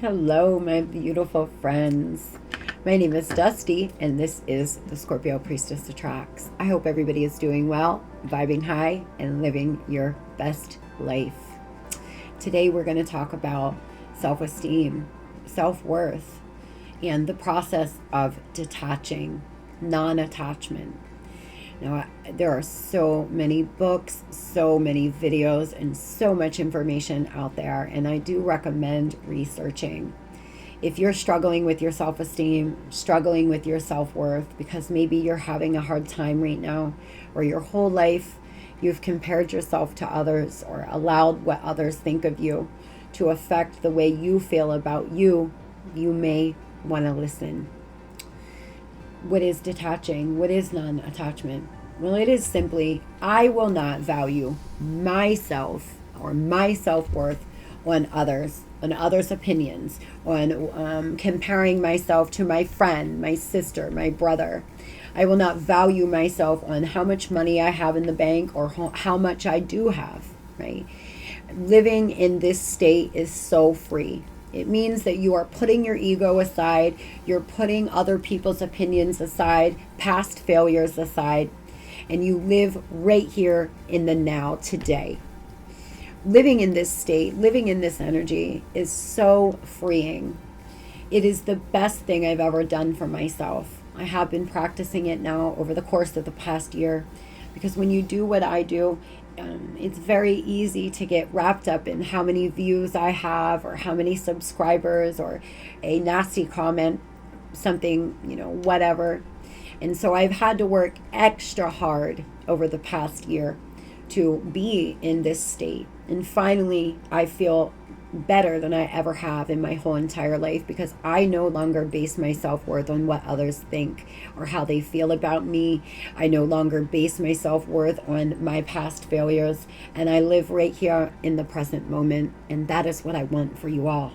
Hello, my beautiful friends. My name is Dusty, and this is the Scorpio Priestess Attracts. I hope everybody is doing well, vibing high, and living your best life. Today, we're going to talk about self esteem, self worth, and the process of detaching, non attachment. Now, there are so many books, so many videos, and so much information out there, and I do recommend researching. If you're struggling with your self esteem, struggling with your self worth, because maybe you're having a hard time right now, or your whole life you've compared yourself to others or allowed what others think of you to affect the way you feel about you, you may want to listen. What is detaching? What is non attachment? Well, it is simply, I will not value myself or my self worth on others' opinions, on comparing myself to my friend, my sister, my brother. I will not value myself on how much money I have in the bank or how much I do have, right? Living in this state is so free. It means that you are putting your ego aside, you're putting other people's opinions aside, past failures aside, and you live right here in the now today. Living in this state, living in this energy is so freeing. It is the best thing I've ever done for myself. I have been practicing it now over the course of the past year because when you do what I do, it's very easy to get wrapped up in how many views I have or how many subscribers or a nasty comment, something, whatever. And so I've had to work extra hard over the past year to be in this state. And finally, I feel better than I ever have in my whole entire life because I no longer base my self-worth on what others think or how they feel about me. I no longer base my self-worth on my past failures, and I live right here in the present moment, and that is what I want for you all.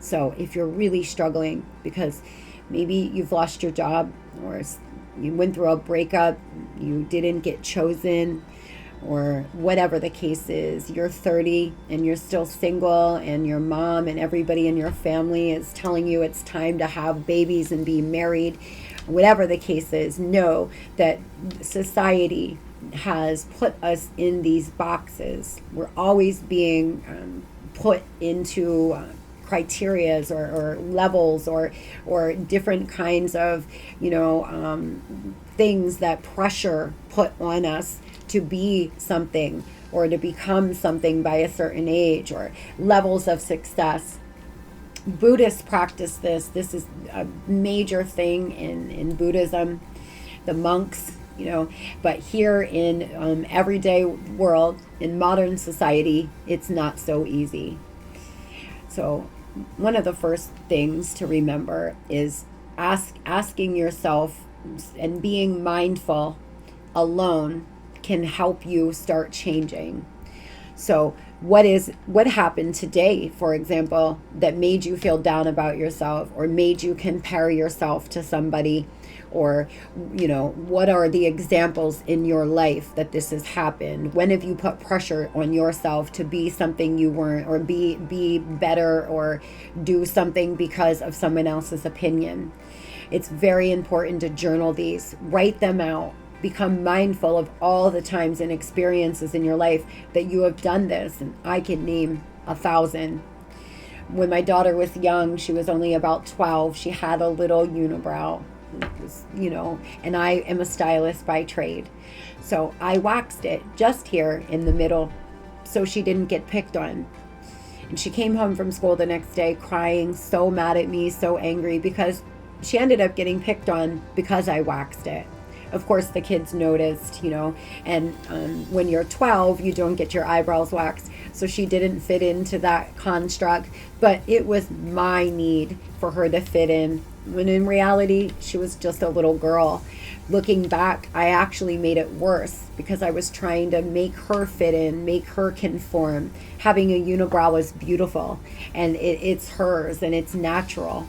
So if you're really struggling because maybe you've lost your job or you went through a breakup, you didn't get chosen, or whatever the case is, you're 30 and you're still single and your mom and everybody in your family is telling you it's time to have babies and be married, whatever the case is, know that society has put us in these boxes. We're always being put into criterias or levels or different kinds of things that pressure put on us to be something or to become something by a certain age or levels of success. Buddhists practice this. This is a major thing in Buddhism. The monks, but here in everyday world, in modern society, it's not so easy. So one of the first things to remember is asking yourself and being mindful alone can help you start changing. So what happened today, for example, that made you feel down about yourself or made you compare yourself to somebody, or what are the examples in your life that this has happened? When have you put pressure on yourself to be something you weren't, or be better, or do something because of someone else's opinion? It's very important to journal these, write them out. Become mindful of all the times and experiences in your life that you have done this. And I can name 1,000. When my daughter was young, she was only about 12. She had a little unibrow, and I am a stylist by trade. So I waxed it just here in the middle so she didn't get picked on. And she came home from school the next day crying, so mad at me, so angry, because she ended up getting picked on because I waxed it. Of course, the kids noticed, and when you're 12, you don't get your eyebrows waxed. So she didn't fit into that construct, but it was my need for her to fit in. When in reality, she was just a little girl. Looking back, I actually made it worse because I was trying to make her fit in, make her conform. Having a unibrow is beautiful, and it's hers, and it's natural.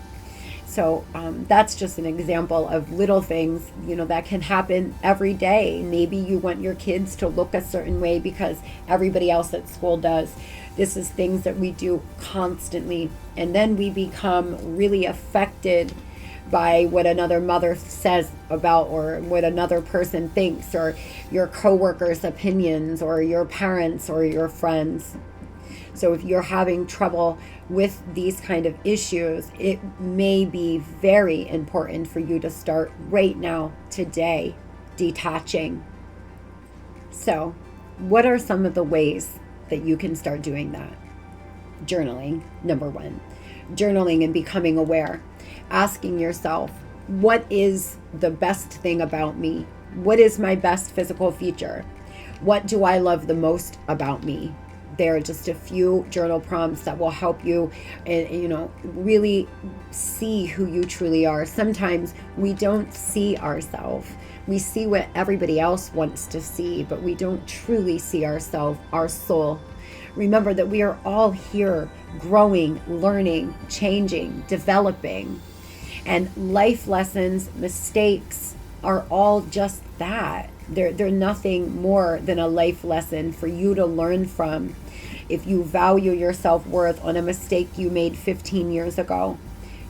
So that's just an example of little things, that can happen every day. Maybe you want your kids to look a certain way because everybody else at school does. This is things that we do constantly, and then we become really affected by what another mother says about, or what another person thinks, or your coworkers' opinions, or your parents, or your friends. So if you're having trouble with these kind of issues, it may be very important for you to start right now, today, detaching. So what are some of the ways that you can start doing that? Journaling, number one. Journaling and becoming aware. Asking yourself, what is the best thing about me? What is my best physical feature? What do I love the most about me? There are just a few journal prompts that will help you, really see who you truly are. Sometimes we don't see ourselves. We see what everybody else wants to see, but we don't truly see ourselves, our soul. Remember that we are all here growing, learning, changing, developing. And life lessons, mistakes are all just that. They're nothing more than a life lesson for you to learn from. If you value your self-worth on a mistake you made 15 years ago,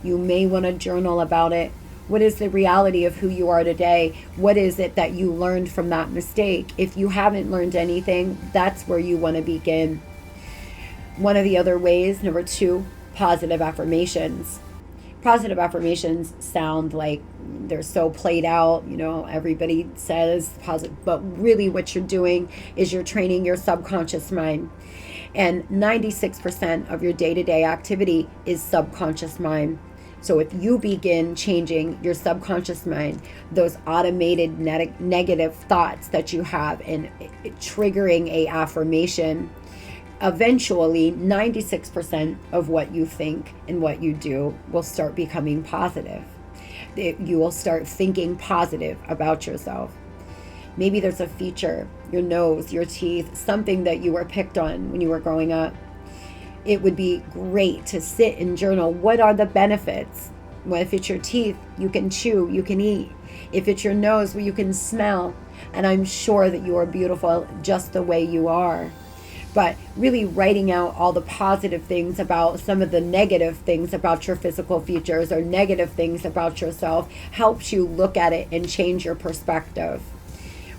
you may want to journal about it. What is the reality of who you are today? What is it that you learned from that mistake? If you haven't learned anything, that's where you want to begin. One of the other ways, number two, positive affirmations. Positive affirmations sound like they're so played out, everybody says positive, but really what you're doing is you're training your subconscious mind. And 96% of your day-to-day activity is subconscious mind. So if you begin changing your subconscious mind, those automated negative thoughts that you have, and triggering a affirmation, eventually 96% of what you think and what you do will start becoming positive. You will start thinking positive about yourself. Maybe there's a feature, your nose, your teeth, something that you were picked on when you were growing up. It would be great to sit and journal. What are the benefits? Well, if it's your teeth, you can chew, you can eat. If it's your nose, well, you can smell. And I'm sure that you are beautiful just the way you are. But really writing out all the positive things about some of the negative things about your physical features, or negative things about yourself, helps you look at it and change your perspective.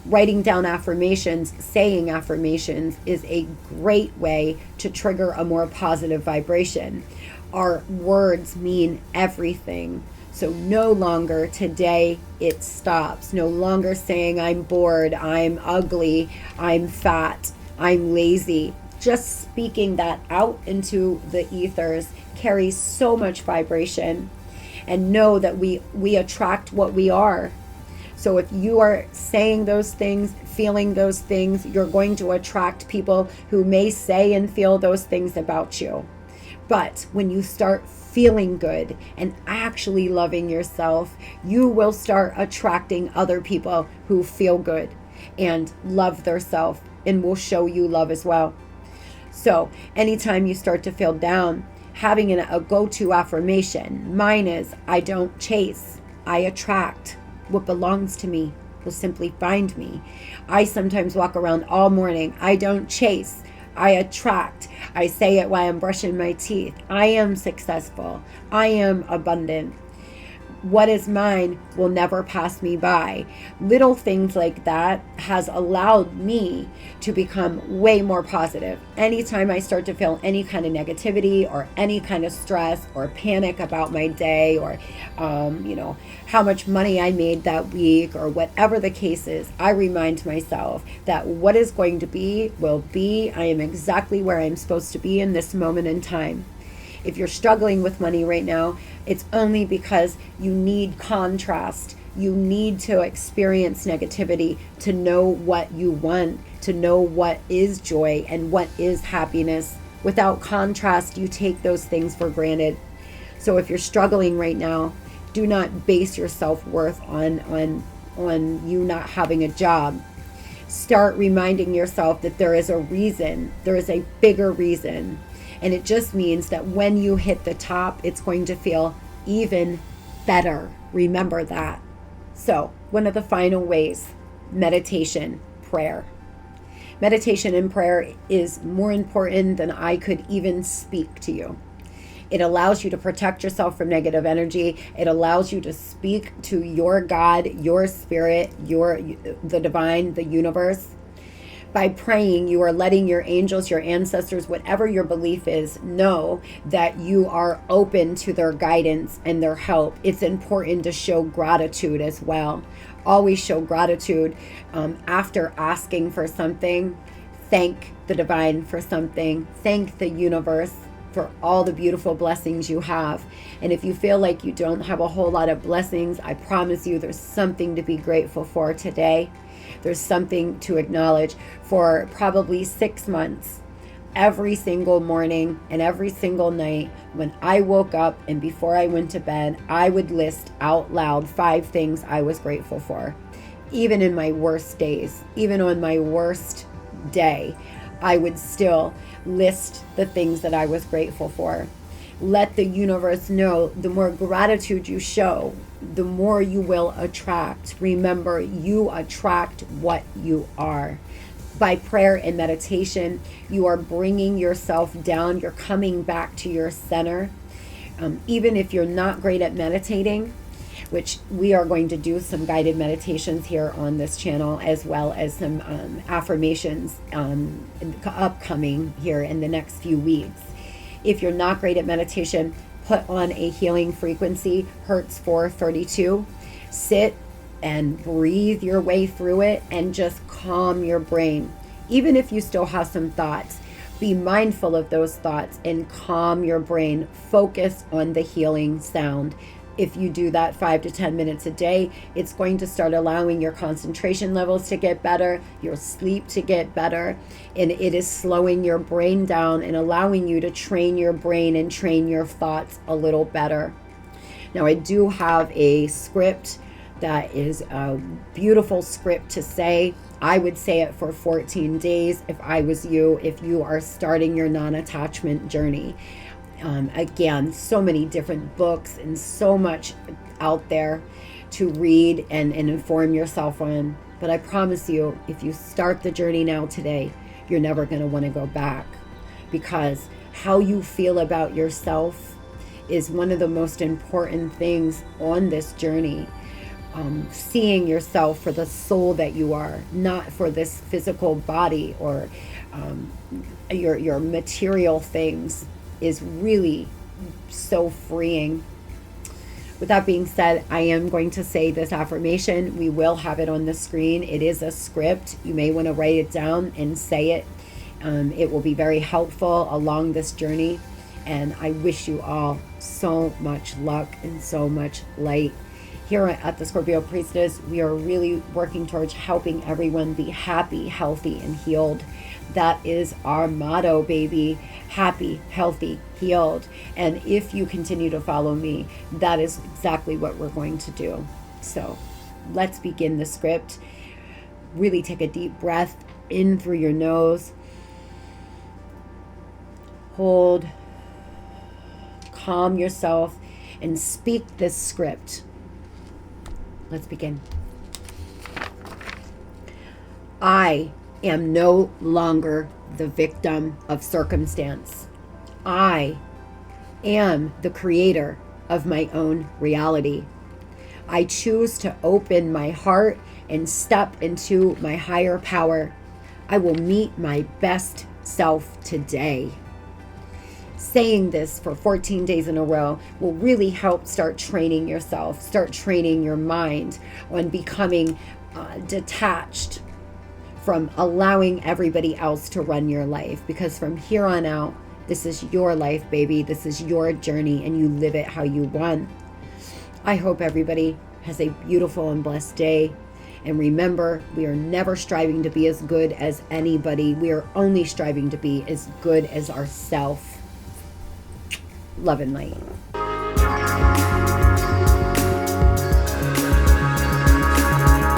Writing down affirmations, saying affirmations, is a great way to trigger a more positive vibration. Our words mean everything. So no longer today it stops. No longer saying I'm bored, I'm ugly, I'm fat, I'm lazy. Just speaking that out into the ethers carries so much vibration. And know that we attract what we are. So if you are saying those things, feeling those things, you're going to attract people who may say and feel those things about you. But when you start feeling good and actually loving yourself, you will start attracting other people who feel good and love themselves and will show you love as well. So anytime you start to feel down, having a go-to affirmation. Mine is, I don't chase, I attract. What belongs to me will simply find me. I sometimes walk around all morning. I don't chase, I attract. I say it while I'm brushing my teeth. I am successful. I am abundant. What is mine will never pass me by. Little things like that has allowed me to become way more positive. Anytime I start to feel any kind of negativity or any kind of stress or panic about my day, or how much money I made that week, or whatever the case is, I remind myself that what is going to be will be. I am exactly where I'm supposed to be in this moment in time. If you're struggling with money right now, it's only because you need contrast. You need to experience negativity to know what you want, to know what is joy and what is happiness. Without contrast, you take those things for granted. So if you're struggling right now, do not base your self-worth on you not having a job. Start reminding yourself that there is a reason. There is a bigger reason. And it just means that when you hit the top, it's going to feel even better. Remember that. So one of the final ways, meditation, prayer. Meditation and prayer is more important than I could even speak to you. It allows you to protect yourself from negative energy. It allows you to speak to your God, your spirit, the divine, the universe. By praying, you are letting your angels, your ancestors, whatever your belief is, know that you are open to their guidance and their help. It's important to show gratitude as well. Always show gratitude after asking for something. Thank the divine for something. Thank the universe for all the beautiful blessings you have. And if you feel like you don't have a whole lot of blessings, I promise you there's something to be grateful for today. There's something to acknowledge. For probably 6 months, every single morning and every single night, when I woke up and before I went to bed, I would list out loud 5 things I was grateful for. Even in my worst days, even on my worst day, I would still list the things that I was grateful for. Let the universe know, the more gratitude you show, the more you will attract. Remember, you attract what you are. By prayer and meditation, you are bringing yourself down. You're coming back to your center. Even if you're not great at meditating, which we are going to do some guided meditations here on this channel, as well as some affirmations upcoming here in the next few weeks. If you're not great at meditation, put on a healing frequency, Hertz 432. Sit and breathe your way through it and just calm your brain. Even if you still have some thoughts, be mindful of those thoughts and calm your brain. Focus on the healing sound. If you do that 5 to 10 minutes a day, it's going to start allowing your concentration levels to get better, your sleep to get better, and it is slowing your brain down and allowing you to train your brain and train your thoughts a little better. Now, I do have a script that is a beautiful script to say. I would say it for 14 days if I was you, if you are starting your non-attachment journey. Again, so many different books and so much out there to read and inform yourself on. But I promise you, if you start the journey now today, you're never going to want to go back, because how you feel about yourself is one of the most important things on this journey. Seeing yourself for the soul that you are, not for this physical body or your material things, is really so freeing. With that being said, I am going to say this affirmation. We will have it on the screen. It is a script. You may want to write it down and say it. It will be very helpful along this journey. And I wish you all so much luck and so much light. Here at the Scorpio Priestess, we are really working towards helping everyone be happy, healthy, and healed. That is our motto, baby. Happy, healthy, healed. And if you continue to follow me, that is exactly what we're going to do. So let's begin the script. Really take a deep breath in through your nose. Hold. Calm yourself and speak this script. Let's begin. I am no longer the victim of circumstance. I am the creator of my own reality. I choose to open my heart and step into my higher power. I will meet my best self today. Saying this for 14 days in a row will really help start training yourself, start training your mind on becoming detached from allowing everybody else to run your life. Because from here on out, this is your life, baby. This is your journey, and you live it how you want. I hope everybody has a beautiful and blessed day. And remember, we are never striving to be as good as anybody. We are only striving to be as good as ourselves. Love and light.